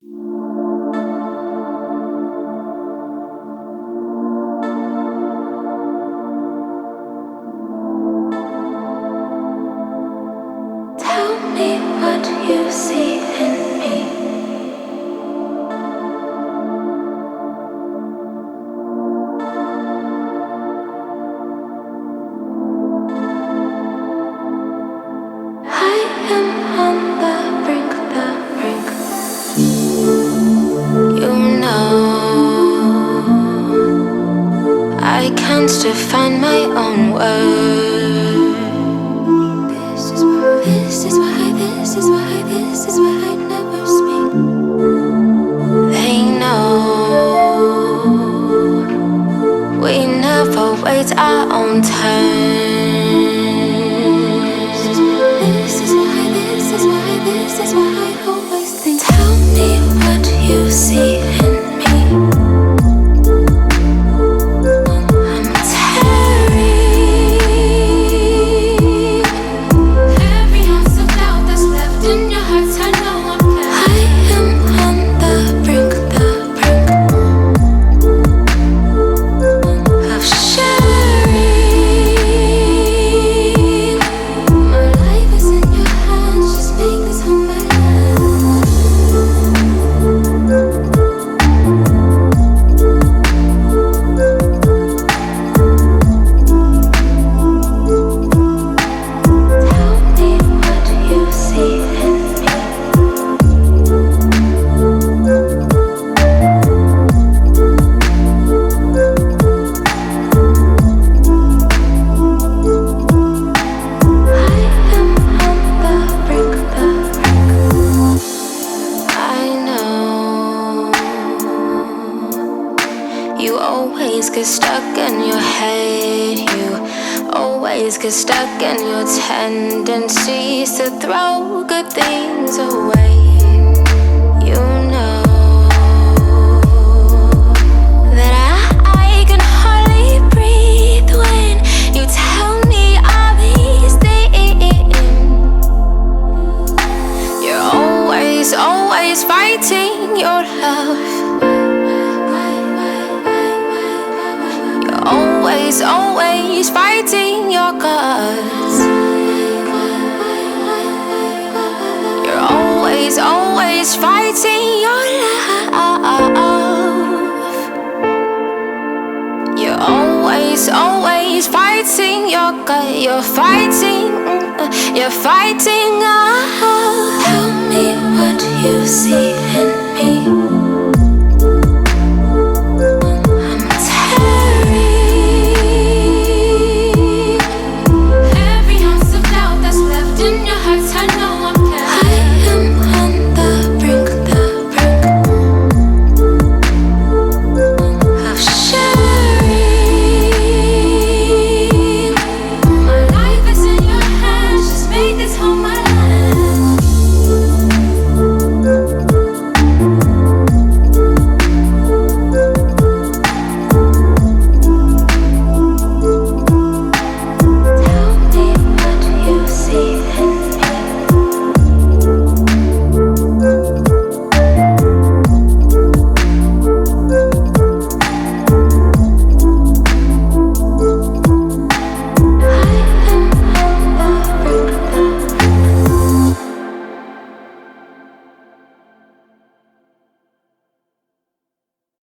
Tell me what you see in me. I am on the brink, the brink. You know, I can't define my own words. This is why I never speak. They know we never wait our own turn. This is why I always think. Tell me what you see in me. I'm tearing every ounce of doubt that's left in your heart. I know I'm I am on the brink of sharing. My life is in your hands. Just make this home my Tell me what you see in me. I am on the brink, I know you always get stuck in your head. You always get stuck in your tendencies to throw good things away. You know that I can hardly breathe when you tell me all these things. You're always fighting your love. You're always fighting your guts. You're always fighting your love. You're always fighting your gut. You're fighting. Tell me what you see in me.